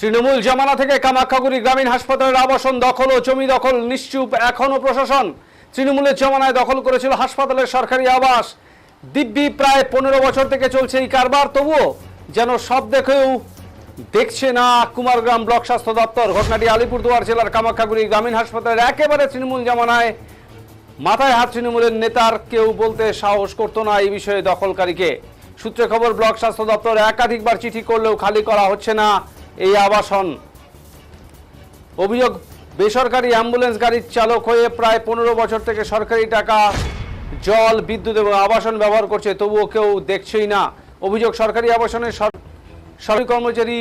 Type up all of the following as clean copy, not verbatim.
তৃণমূল জামানা থেকে কামাখ্যাগুড়ি গ্রামীণ হাসপাতালের আবাসন দখল ও জমি দখল নিশ্চুপ এখনো প্রশাসন। তৃণমূলের জমানায় দখল করেছিল হাসপাতালের সরকারি আবাস। দিব্যি প্রায় 15 বছর থেকে চলছে এই কারবার, তবুও যেন সব দেখেও দেখছে না কুমারগ্রাম ব্লক স্বাস্থ্য দপ্তর। ঘটনাটি আলিপুরদুয়ার জেলার কামাখ্যাগুড়ি গ্রামীণ হাসপাতালের একেবারে তৃণমূল জামানায়। মাথায় হাত তৃণমূলের নেতার কেউ বলতে সাহস করতো না এই বিষয়ে দখলকারীকে। সূত্রে খবর, ব্লক স্বাস্থ্য দপ্তর একাধিকবার চিঠি করলেও খালি করা হচ্ছে না এই আবাসন। অভিযোগ, বেসরকারি অ্যাম্বুলেন্স গাড়ির চালক হয়ে প্রায় 15 বছর থেকে সরকারি টাকা জল, বিদ্যুৎ এবং আবাসন ব্যবহার করছে, তবুও কেউ দেখছেই না। অভিযোগ, সরকারি আবাসনের সরকারি কর্মচারী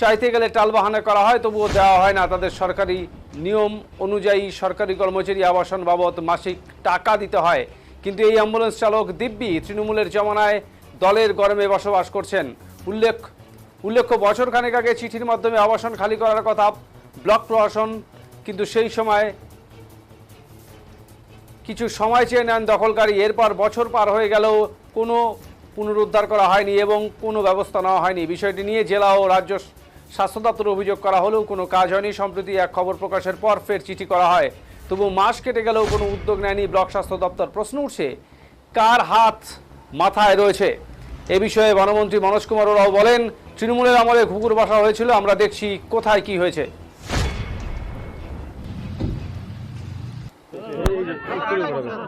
চাইতে গেলে টালবাহানা করা হয়, তবুও দেওয়া হয় না। তাদের সরকারি নিয়ম অনুযায়ী সরকারি কর্মচারী আবাসন বাবদ মাসিক টাকা দিতে হয়, কিন্তু এই অ্যাম্বুলেন্স চালক দিব্যি তৃণমূলের জমানায় দলের গরমে বসবাস করছেন। উল্লেখ্য, বছর খানেক আগে চিঠির মাধ্যমে আবাসন খালি করার কথা ব্লক প্রশাসন, কিন্তু সেই সময় কিছু সময় চেয়ে নেন দখলকারী। এরপর বছর পার হয়ে গেলেও কোনো পুনরুদ্ধার করা হয়নি এবং কোনো ব্যবস্থা নেওয়া হয়নি। বিষয়টি নিয়ে জেলা ও রাজ্য স্বাস্থ্য দপ্তরে অভিযোগ করা হলেও কোনো কাজ হয়নি। সম্প্রতি এক খবর প্রকাশের পর ফের চিঠি করা হয়, তবু মাস কেটে গেলেও কোনো উদ্যোগ নেয়নি ব্লক স্বাস্থ্য দপ্তর। প্রশ্ন উঠছে, কার হাত মাথায় রয়েছে? এ বিষয়ে বনমন্ত্রী মনোজ কুমার রাও বলেন, তৃণমূলের আমলে ঘুঘুর বাসা হয়েছিল, আমরা দেখছি কোথায় কি হয়েছে।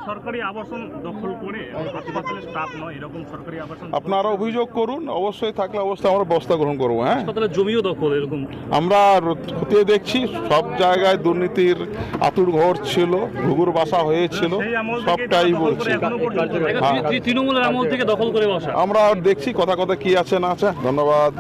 সরকারি আবাসন দখল করে হাসপাতালের স্টাফ নয়, এরকম সরকারি আবাসন আপনারা অভিযোগ করুন, অবশ্যই থাকলে অবশ্যই আমরা ব্যবস্থা গ্রহণ করবো। হ্যাঁ, হাসপাতালের জমিও দখল, এরকম আমরা খতিয়ে দেখছি, সব জায়গায় দুর্নীতির আতুর ঘর ছিল, ঘুঘুর বাসা হয়েছিল, সবটাই বলছি। তৃণমূলের আমল থেকে দখল করে বসা আমরা দেখছি কথা কি আছে না আছে। ধন্যবাদ।